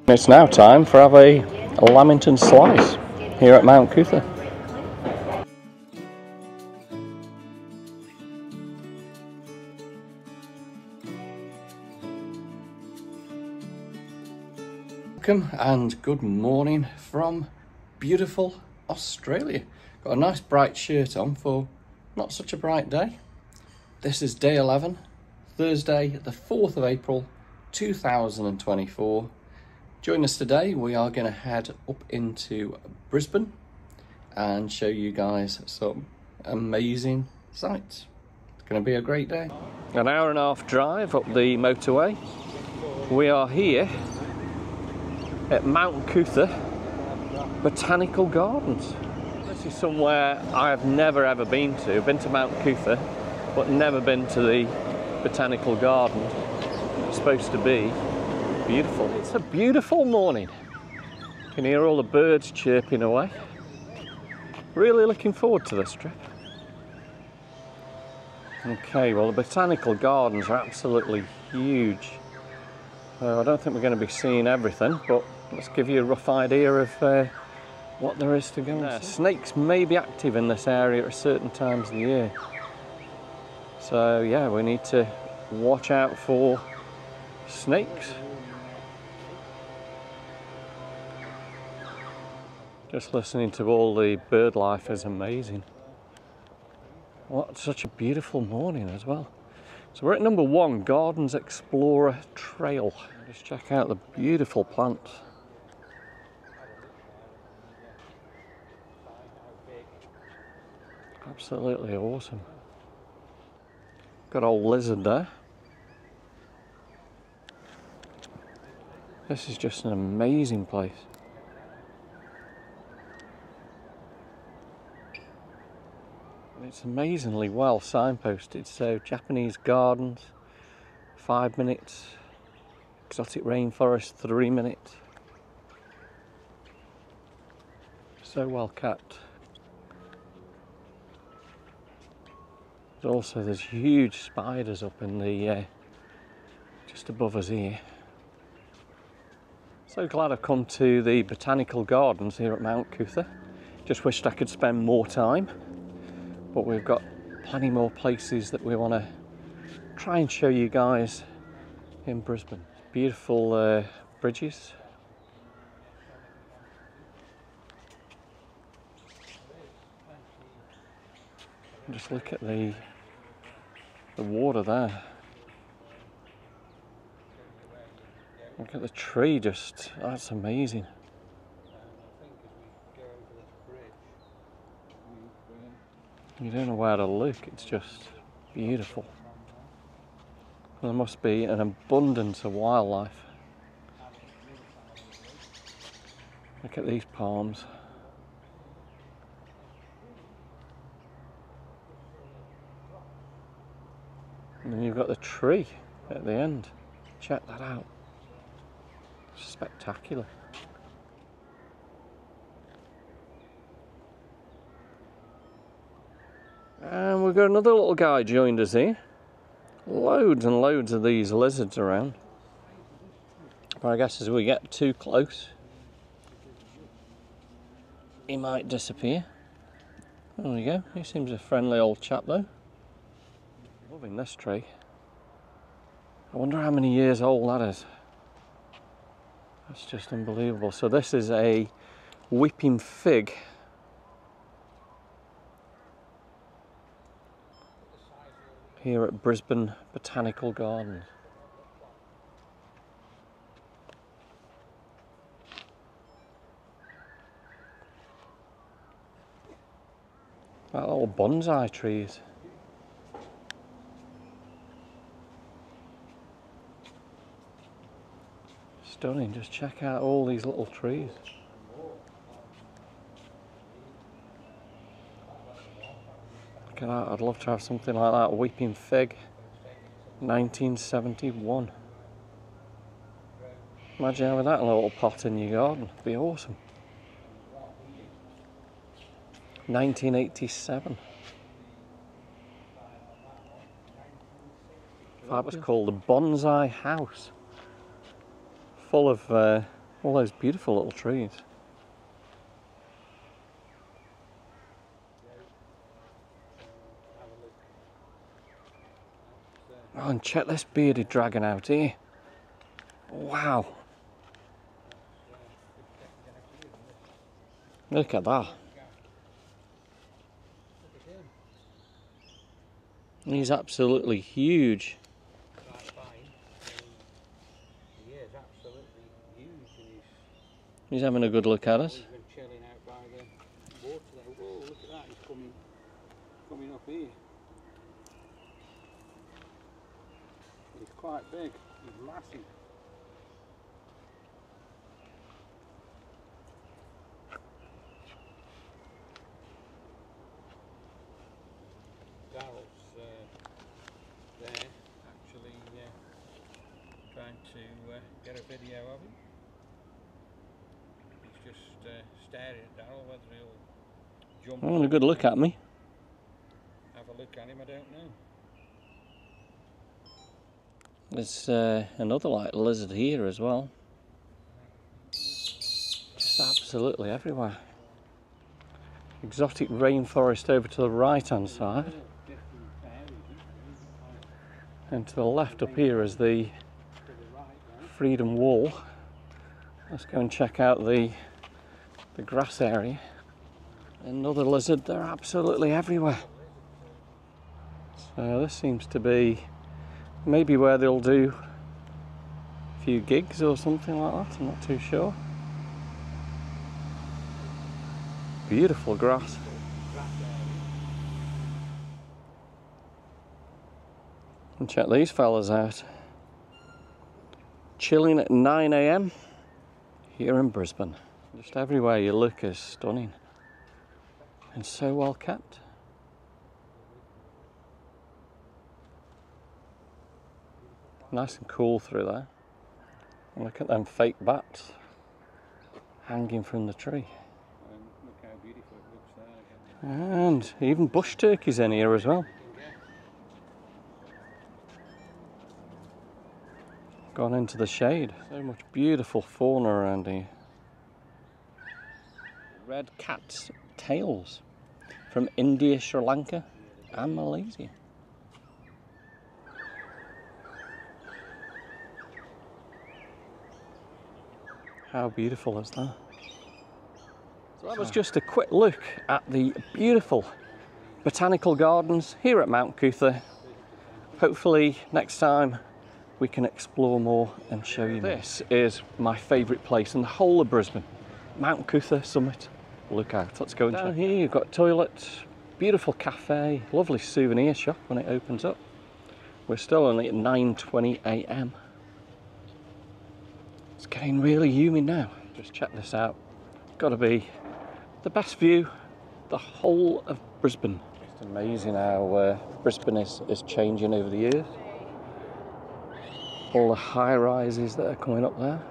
It's now time for have a Lamington slice here at Mount Cootha. Welcome and good morning from beautiful Australia. Got a nice bright shirt on for not such a bright day. This is day 11, Thursday the 4th of April 2024. Join us today. We are going to head up into Brisbane and show you guys some amazing sights. It's going to be a great day. An hour and a half drive up the motorway. We are here at Mount Cootha Botanical Gardens. This is somewhere I have never ever been to. I've been to Mount Cootha, but never been to the Botanical Garden. It's supposed to be beautiful. It's a beautiful morning. You can hear all the birds chirping away. Really looking forward to this trip. Okay, well the Botanical Gardens are absolutely huge. I don't think we're going to be seeing everything, but let's give you a rough idea of what there is to go and see. Snakes may be active in this area at certain times of the year. So yeah, we need to watch out for snakes. Just listening to all the bird life is amazing. What such a beautiful morning as well. So we're at number 1, Gardens Explorer Trail. Just check out the beautiful plants. Absolutely awesome. Got old lizard there. This is just an amazing place. It's amazingly well signposted, so Japanese gardens, 5 minutes, exotic rainforest, 3 minutes. So well kept. Also there's huge spiders up in the, just above us here. So glad I've come to the Botanical Gardens here at Mount Cootha. Just wished I could spend more time. But we've got plenty more places that we want to try and show you guys in Brisbane. Beautiful bridges. Just look at the water there. Look at the tree, just that's amazing. You don't know where to look, it's just beautiful. There must be an abundance of wildlife. Look at these palms. And then you've got the tree at the end. Check that out. Spectacular. And we've got another little guy joined us here. Loads and loads of these lizards around. But I guess as we get too close, he might disappear. There we go. He seems a friendly old chap though. Loving this tree. I wonder how many years old that is. That's just unbelievable. So this is a weeping fig. Here at Brisbane Botanical Gardens. That little bonsai trees. Stunning, just check out all these little trees. Look at that, I'd love to have something like that, weeping fig, 1971. Imagine having that in a little pot in your garden, it'd be awesome. 1987. That was called the Bonsai House. Full of All those beautiful little trees. Oh, and check this bearded dragon out here. Wow. Look at that. He's absolutely huge. He's having a good look at us. He's been chilling out by the water there. Whoa, look at that, he's coming up here. He's quite big, he's massive. Daryl's there, actually trying to get a video of him. He's just staring at Daryl, whether he'll jump. Oh, a good look at me. Have a look at him, I don't know. There's another like lizard here as well. Just absolutely everywhere. Exotic rainforest over to the right hand side. And to the left up here is the Freedom Wall. Let's go and check out the grass area. Another lizard, they're absolutely everywhere. So this seems to be maybe where they'll do a few gigs or something like that, I'm not too sure. Beautiful grass. And check these fellas out. Chilling at 9 AM here in Brisbane. Just everywhere you look is stunning and so well kept. Nice and cool through there. And look at them fake bats hanging from the tree. Look how beautiful it looks there again. And even bush turkeys in here as well. Gone into the shade. So much beautiful fauna around here. Red cat's tails from India, Sri Lanka and Malaysia. How beautiful is that? So that was just a quick look at the beautiful botanical gardens here at Mount Cootha. Hopefully next time we can explore more and show you more. This is my favourite place in the whole of Brisbane. Mount Cootha Summit Lookout. Let's go and check. Down here you've got toilets, beautiful cafe, lovely souvenir shop when it opens up. We're still only at 9:20 AM. It's getting really humid now. Just check this out. Got to be the best view the whole of Brisbane. It's amazing how Brisbane is changing over the years. All the high rises that are coming up there.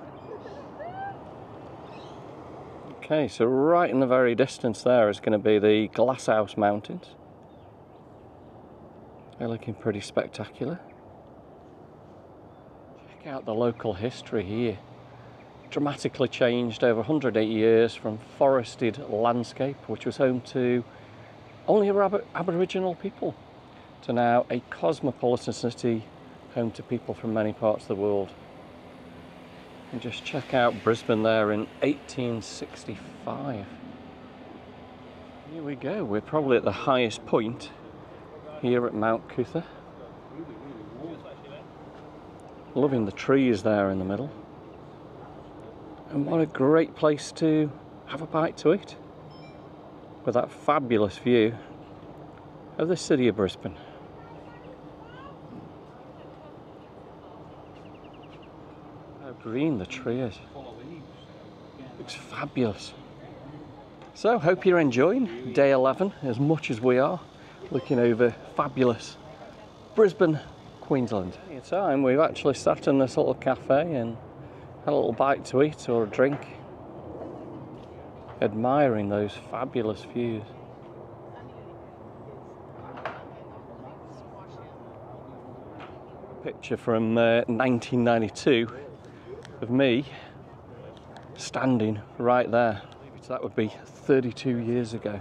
Okay, so right in the very distance there is going to be the Glasshouse Mountains. They're looking pretty spectacular. Check out the local history here. Dramatically changed over 180 years from forested landscape, which was home to only Aboriginal people, to now a cosmopolitan city home to people from many parts of the world. And just check out Brisbane there in 1865. Here we go, we're probably at the highest point here at Mount Cootha. Loving the trees there in the middle. And what a great place to have a bite to eat, with that fabulous view of the city of Brisbane. How green the tree is. Looks fabulous. So, hope you're enjoying day 11 as much as we are, looking over fabulous Brisbane, Queensland. At the time we've actually sat in this little cafe and had a little bite to eat or a drink, admiring those fabulous views. Picture from 1992 of me standing right there. So that would be 32 years ago,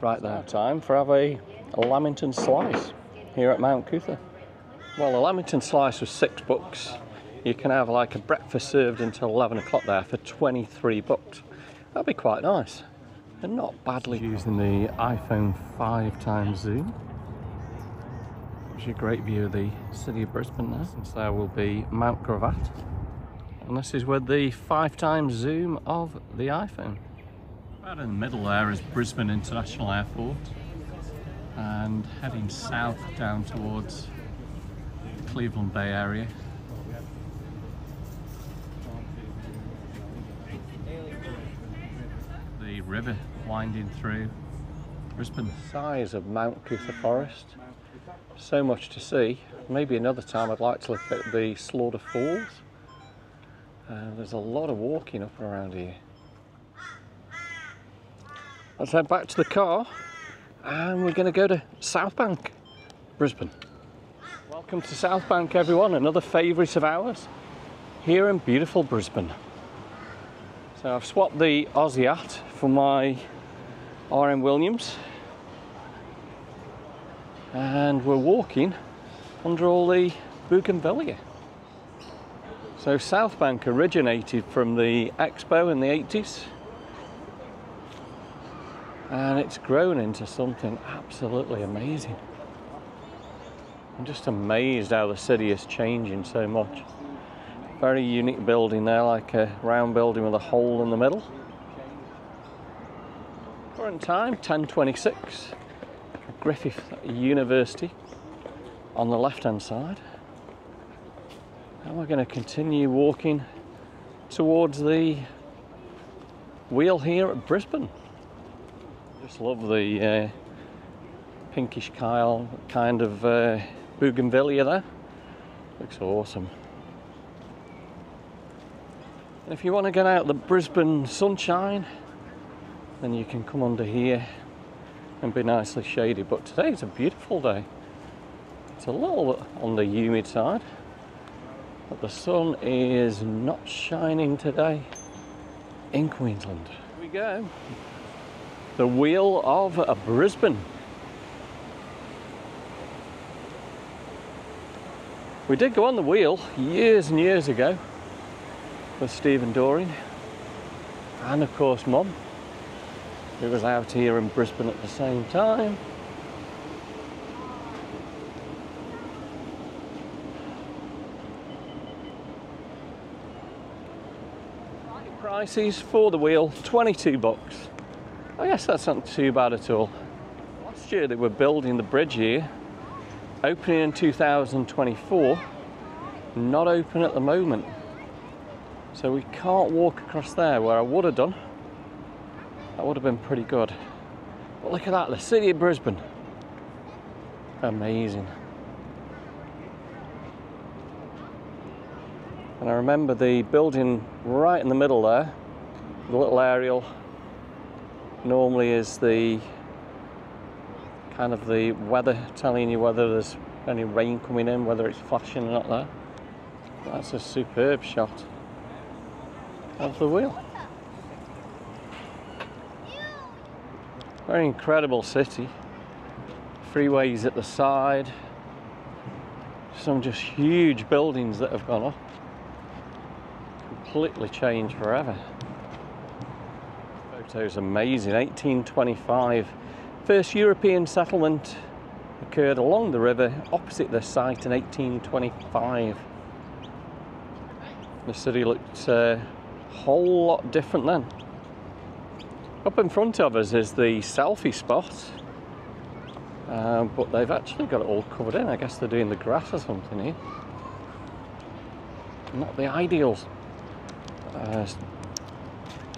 right there. Time for a Lamington slice here at Mount Cootha. Well, a Lamington slice was $6. You can have like a breakfast served until 11 o'clock there for 23 bucks. That'd be quite nice. And not badly. Using the iPhone 5x zoom. Gives you a great view of the city of Brisbane there. Since there will be Mount Gravatt. And this is with the 5x zoom of the iPhone. Right in the middle there is Brisbane International Airport. And heading south down towards Cleveland Bay area. The river winding through Brisbane. The size of Mount Cootha Forest. So much to see. Maybe another time I'd like to look at the Slaughter Falls. There's a lot of walking up and around here. Let's head back to the car and we're going to go to South Bank, Brisbane. Welcome to South Bank everyone, another favourite of ours here in beautiful Brisbane. So I've swapped the Aussie for my RM Williams and we're walking under all the bougainvillea. So South Bank originated from the Expo in the 80s and it's grown into something absolutely amazing. I'm just amazed how the city is changing so much. Very unique building there, like a round building with a hole in the middle. Current time 10:26. Griffith University on the left hand side. And we're going to continue walking towards the wheel here at Brisbane. Just love the pinkish kind of bougainvillea there. Looks awesome. And if you want to get out the Brisbane sunshine, then you can come under here and be nicely shaded. But today's a beautiful day. It's a little bit on the humid side, but the sun is not shining today in Queensland. Here we go. The wheel of Brisbane. We did go on the wheel years and years ago with Stephen Doreen and of course Mum, who was out here in Brisbane at the same time. Prices for the wheel, 22 bucks. I guess that's not too bad at all. Last year they were building the bridge here, opening in 2024, not open at the moment. So we can't walk across there where I would have done. That would have been pretty good. But look at that, the city of Brisbane. Amazing. And I remember the building right in the middle there, the little aerial, normally is the kind of the weather, telling you whether there's any rain coming in, whether it's flashing or not there. That's a superb shot of the wheel. Very incredible city. Freeways at the side. Some just huge buildings that have gone up. Completely changed forever. Photo's amazing. 1825. First European settlement occurred along the river opposite the site in 1825. The city looked a whole lot different then. Up in front of us is the selfie spot, but they've actually got it all covered in. I guess they're doing the grass or something here. Not the ideal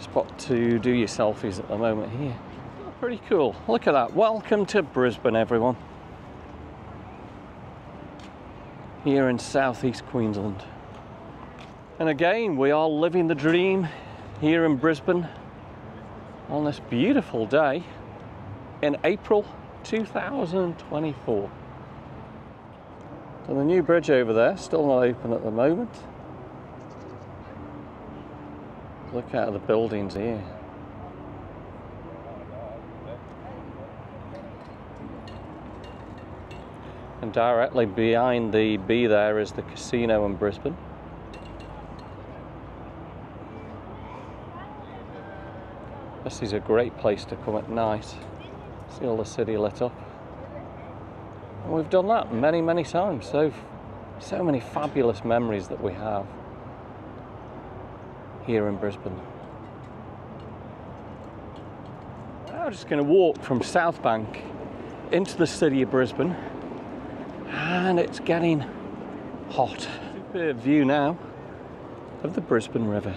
spot to do your selfies at the moment here. Pretty cool. Look at that. Welcome to Brisbane, everyone. Here in southeast Queensland. And again, we are living the dream here in Brisbane on this beautiful day in April 2024. So the new bridge over there, still not open at the moment. Look at the buildings here. And directly behind the B there is the casino in Brisbane. This is a great place to come at night. See all the city lit up. And we've done that many, many times. So many fabulous memories that we have here in Brisbane. I'm just going to walk from South Bank into the city of Brisbane, and it's getting hot. Superb view now of the Brisbane River.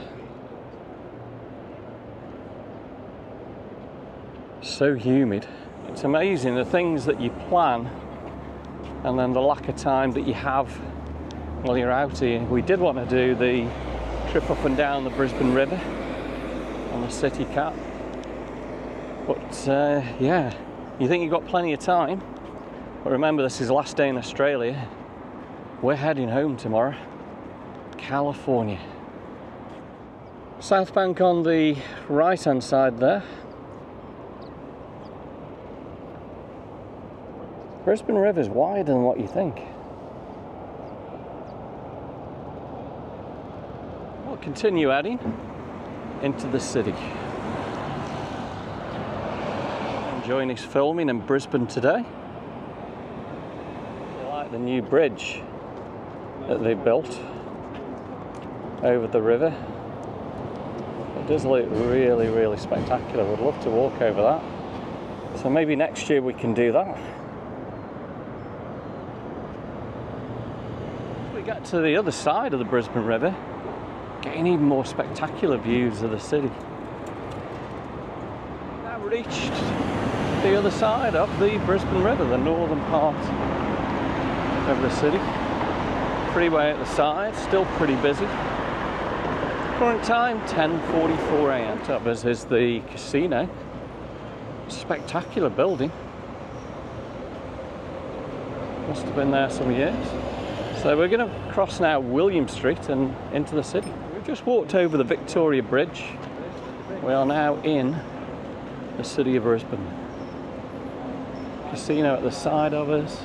So humid. It's amazing the things that you plan and then the lack of time that you have while you're out here. We did want to do the trip up and down the Brisbane River on the City Cat, but yeah, you think you've got plenty of time, but remember, this is the last day in Australia. We're heading home tomorrow, California. South Bank on the right hand side there. Brisbane River's wider than what you think. We'll continue heading into the city. Enjoying his filming in Brisbane today. I like the new bridge that they built over the river. It does look really, really spectacular. Would love to walk over that. So maybe next year we can do that. We get to the other side of the Brisbane River, getting even more spectacular views of the city. Now reached the other side of the Brisbane River, the northern part of the city. Freeway at the side, still pretty busy. Current time 10:44 a.m. Top us is the casino. Spectacular building. Must have been there some years. So we're going to cross now William Street and into the city. We've just walked over the Victoria Bridge. We are now in the city of Brisbane. Casino at the side of us.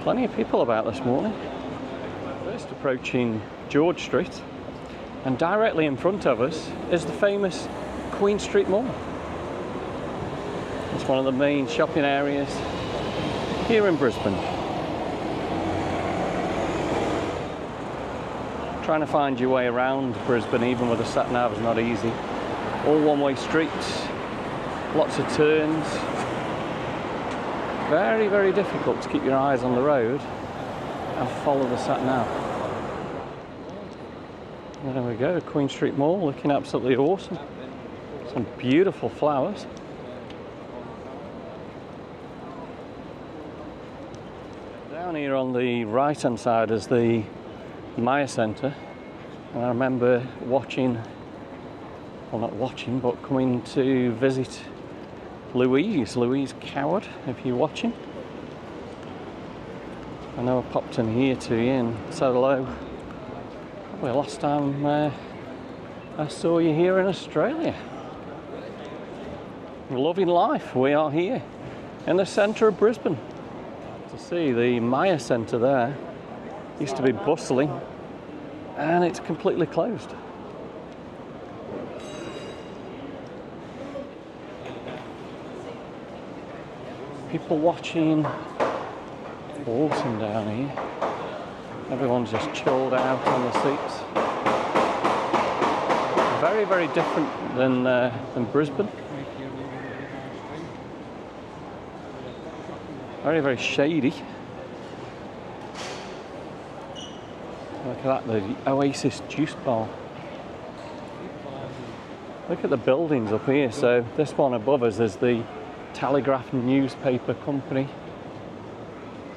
Plenty of people about this morning. First approaching George Street, and directly in front of us is the famous Queen Street Mall. It's one of the main shopping areas here in Brisbane. Trying to find your way around Brisbane, even with a sat-nav, is not easy. All one-way streets, lots of turns. Very, very difficult to keep your eyes on the road and follow the sat-nav. There we go, Queen Street Mall, looking absolutely awesome. Some beautiful flowers. Down here on the right-hand side is the Maya Centre, and I remember watching, well, not watching, but coming to visit Louise Coward, if you're watching. I know I popped in here to you and said hello probably last time I saw you here in Australia. Loving life, we are here in the centre of Brisbane. To see the Maya Centre there, used to be bustling, and it's completely closed. People watching, awesome down here. Everyone's just chilled out on the seats. Very, very different than Brisbane. Very, very shady. Look at that, the Oasis Juice Bar. Look at the buildings up here. So this one above us is the Telegraph newspaper company,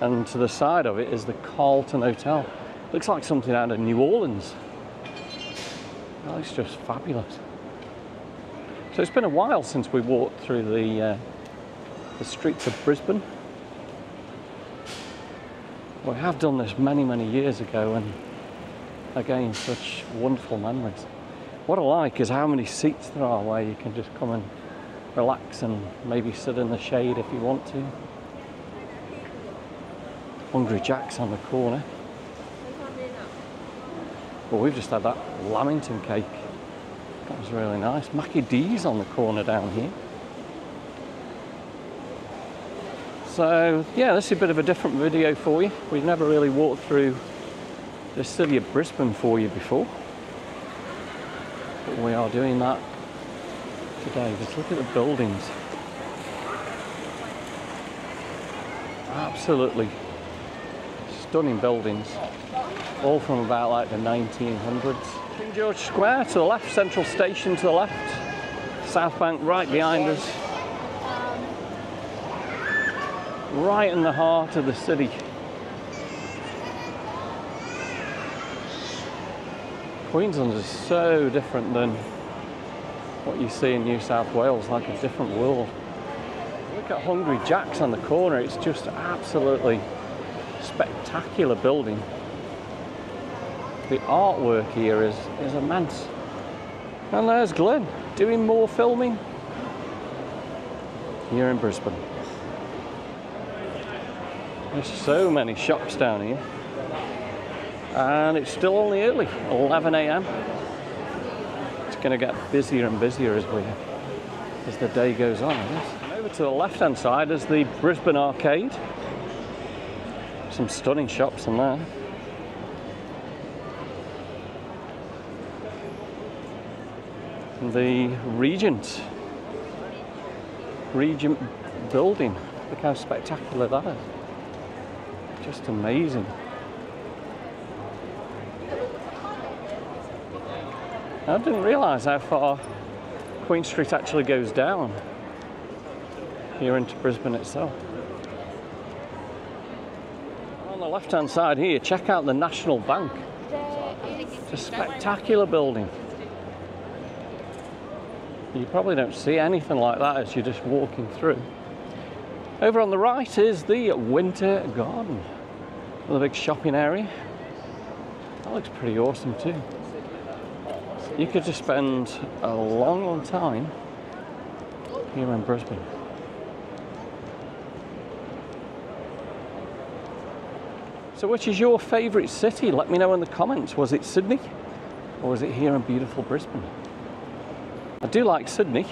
and to the side of it is the Carlton Hotel. Looks like something out of New Orleans. That looks just fabulous. So it's been a while since we walked through the streets of Brisbane. We have done this many, many years ago, and again, such wonderful memories. What I like is how many seats there are where you can just come and relax and maybe sit in the shade if you want to. Hungry Jack's on the corner. Well, we've just had that Lamington cake. That was really nice. Mackie D's on the corner down here. So yeah, this is a bit of a different video for you. We've never really walked through the city of Brisbane for you before, but we are doing that today. Just look at the buildings. Absolutely stunning buildings, all from about like the 1900s. King George Square to the left, Central Station to the left, South Bank right behind us. Right in the heart of the city. Queensland is so different than what you see in New South Wales, like a different world. Look at Hungry Jack's on the corner, it's just absolutely spectacular building. The artwork here is immense. And there's Glenn doing more filming here in Brisbane. There's so many shops down here, and it's still only early, 11 AM. It's going to get busier and busier as the day goes on, I guess. And over to the left-hand side is the Brisbane Arcade. Some stunning shops in there. And the Regent building. Look how spectacular that is. Just amazing. I didn't realise how far Queen Street actually goes down here into Brisbane itself. On the left hand side here, check out the National Bank. It's a spectacular building. You probably don't see anything like that as you're just walking through. Over on the right is the Winter Garden, with a big shopping area. That looks pretty awesome too. You could just spend a long, long time here in Brisbane. So which is your favourite city? Let me know in the comments. Was it Sydney or was it here in beautiful Brisbane? I do like Sydney,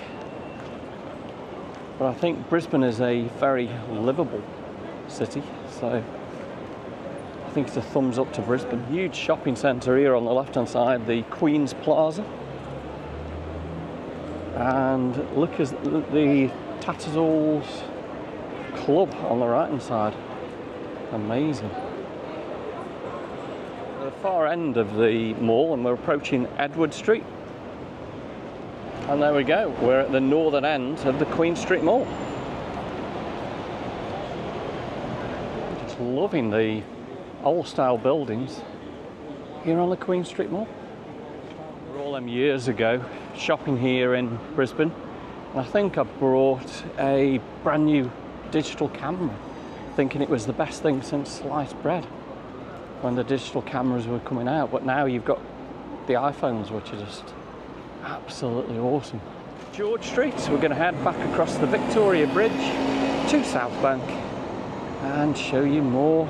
but I think Brisbane is a very livable city, so I think it's a thumbs up to Brisbane. Huge shopping centre here on the left hand side, the Queen's Plaza. And look at the Tattersalls Club on the right hand side. Amazing. At the far end of the mall, and we're approaching Edward Street. And there we go, we're at the northern end of the Queen Street Mall. Just loving the old style buildings here on the Queen Street Mall. All them years ago, shopping here in Brisbane, and I think I brought a brand new digital camera, thinking it was the best thing since sliced bread when the digital cameras were coming out. But now you've got the iPhones, which are just absolutely awesome. George Street, so we're going to head back across the Victoria Bridge to South Bank and show you more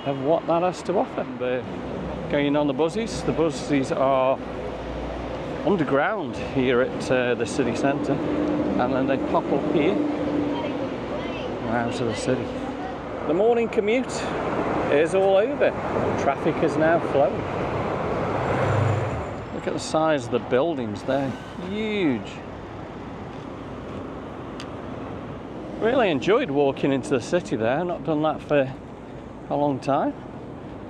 of what that has to offer. We're going on the buses. The buses are underground here at the city centre, and then they pop up here out of the city. The morning commute is all over. Traffic is now flowing. Look at the size of the buildings, they're huge. Really enjoyed walking into the city there, not done that for a long time.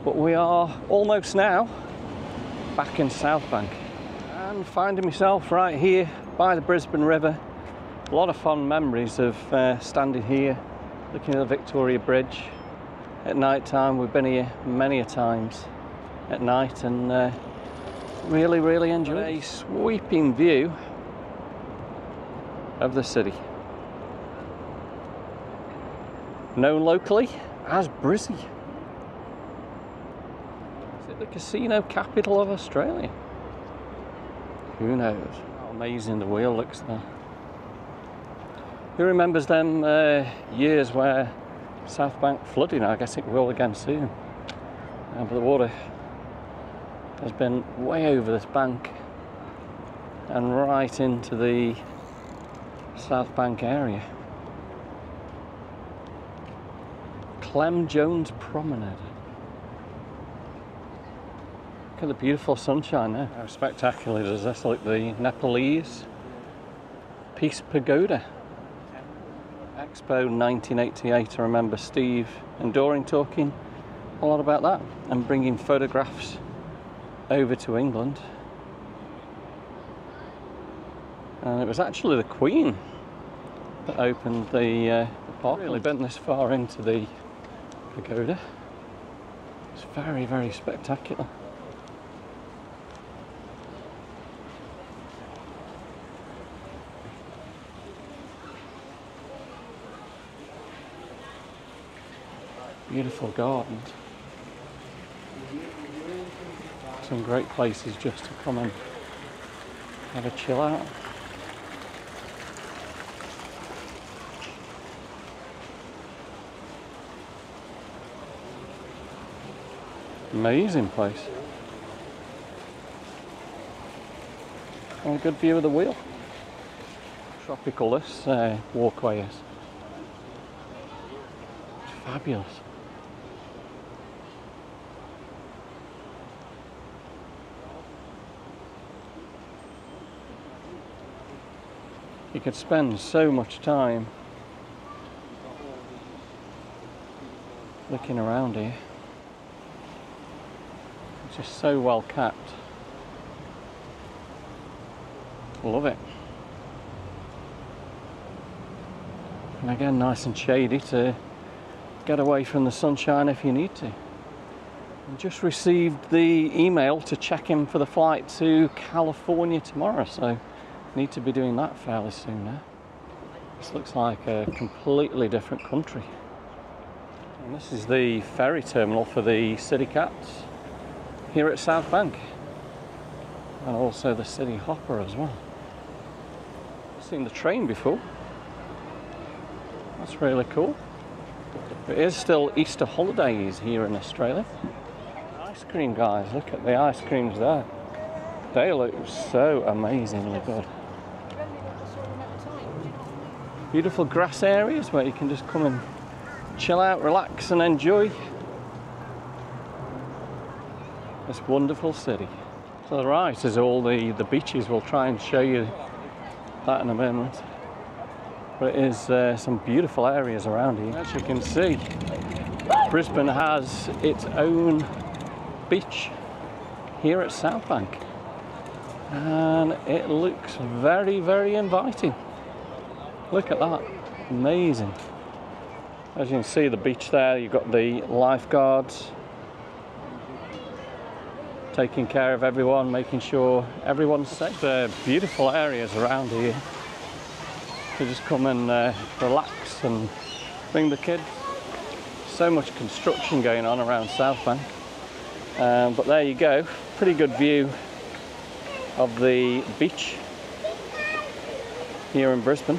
But we are almost now back in South Bank. And finding myself right here by the Brisbane River. A lot of fond memories of standing here, looking at the Victoria Bridge at night time. We've been here many a times at night, and really enjoyed a sweeping view of the city. Known locally as Brizzy. it the casino capital of Australia? Who knows? How amazing the wheel looks there. Who remembers them years where South Bank flooded? I guess it will again soon. But the water has been way over this bank and right into the South Bank area. Clem Jones Promenade. Look at the beautiful sunshine there. How spectacular does this look? The Nepalese Peace Pagoda. Expo 1988. I remember Steve and Doreen talking a lot about that and bringing photographs over to England. And it was actually the Queen that opened the park. Really been this far into the pagoda. It's very, very spectacular. Beautiful gardens. Some great places just to come and have a chill out. Amazing place. And a good view of the wheel. Tropical this walkway is. It's fabulous. You could spend so much time looking around here. It's just so well kept. Love it. And again, nice and shady to get away from the sunshine if you need to. I just received the email to check in for the flight to California tomorrow, so need to be doing that fairly soon now. This looks like a completely different country. And this is the ferry terminal for the City Cats here at South Bank, and also the City Hopper as well. I've seen the train before. That's really cool. It is still Easter holidays here in Australia. Ice cream, guys, look at the ice creams there. They look so amazingly good. Beautiful grass areas where you can just come and chill out, relax and enjoy this wonderful city. To the right is all the beaches. We'll try and show you that in a moment. But it is some beautiful areas around here. As you can see, Brisbane has its own beach here at South Bank. And it looks very, very inviting. Look at that, amazing. As you can see, the beach there, you've got the lifeguards taking care of everyone, making sure everyone's safe. Beautiful areas around here to just come and relax and bring the kids. So much construction going on around South Bank. But there you go, pretty good view of the beach here in Brisbane.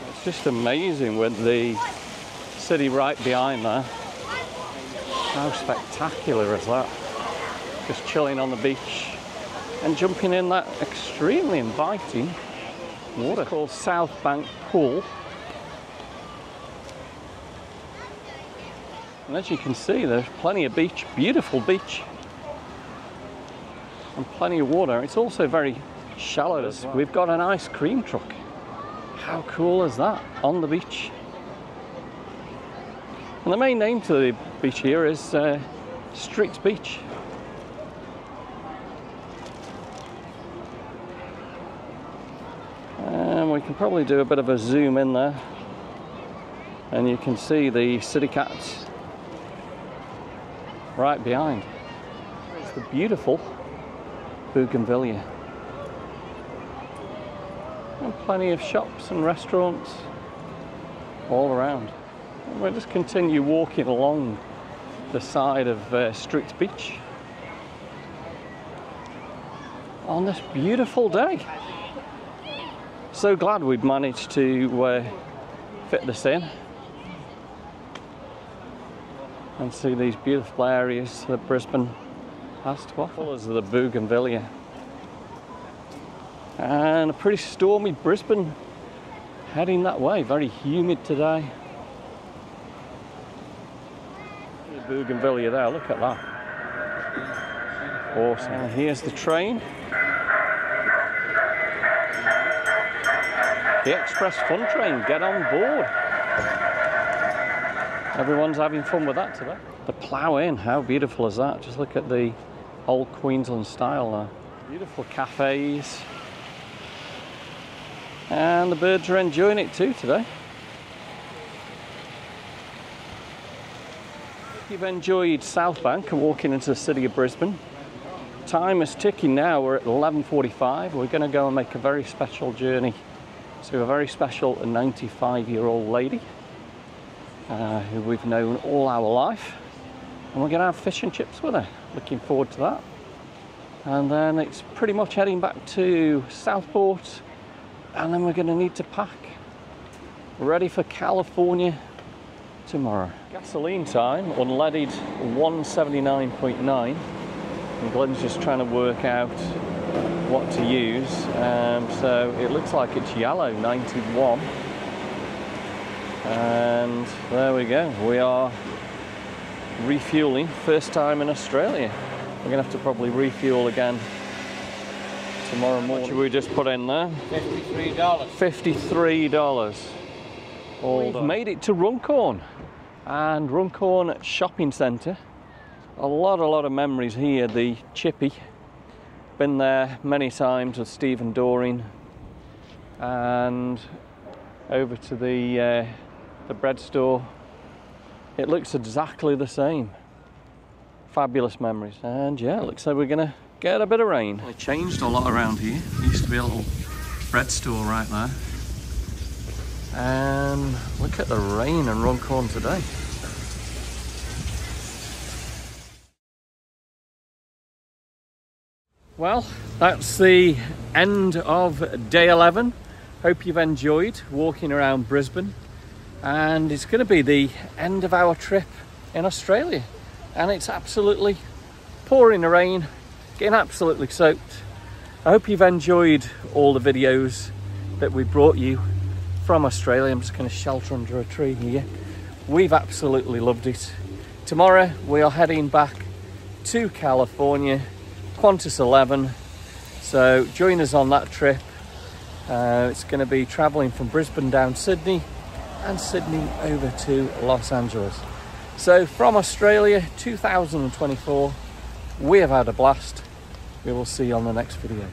It's just amazing with the city right behind there. How spectacular is that? Just chilling on the beach and jumping in that extremely inviting water. It's called South Bank Pool. And as you can see, there's plenty of beach, beautiful beach, and plenty of water. It's also very shallow as well. We've got an ice cream truck. How cool is that? On the beach. And the main name to the beach here is Street Beach. And we can probably do a bit of a zoom in there. And you can see the City Cats right behind. It's the beautiful Bougainvillea. And plenty of shops and restaurants all around. And we'll just continue walking along the side of Streets Beach on this beautiful day. So glad we'd managed to fit this in and see these beautiful areas that Brisbane has to offer. Colours of the bougainvillea. And a pretty stormy Brisbane heading that way, very humid today. The bougainvillea there, look at that. Awesome. And here's the train. The Express Fun Train, get on board. Everyone's having fun with that today. The plough in, how beautiful is that? Just look at the old Queensland style there. Beautiful cafes. And the birds are enjoying it too today. If you've enjoyed South Bank and walking into the city of Brisbane, time is ticking now. We're at 11:45. We're going to go and make a very special journey to a very special 95-year-old lady who we've known all our life, and we're going to have fish and chips with her. Looking forward to that. And then it's pretty much heading back to Southport, and then we're going to need to pack, ready for California tomorrow. Gasoline time, unleaded 179.9, and Glenn's just trying to work out what to use. So it looks like it's yellow, 91. And there we go, we are refueling, first time in Australia. We're going to have to probably refuel again tomorrow morning. What should we just put in there? $53. $53. We've made it to Runcorn, and Runcorn Shopping Centre. A lot of memories here. The Chippy, been there many times with Stephen Doreen, and over to the bread store. It looks exactly the same. Fabulous memories. And yeah, it looks like we're gonna get a bit of rain. It changed a lot around here. There used to be a little bread store right there. And look at the rain in Runcorn today. Well, that's the end of day 11. Hope you've enjoyed walking around Brisbane. And it's going to be the end of our trip in Australia. And it's absolutely pouring rain, getting absolutely soaked. I hope you've enjoyed all the videos that we brought you from Australia. I'm just going to shelter under a tree here. We've absolutely loved it. Tomorrow we are heading back to California, Qantas 11. So join us on that trip. It's going to be travelling from Brisbane down Sydney, and Sydney over to Los Angeles. So from Australia 2024, we have had a blast. We will see you on the next video.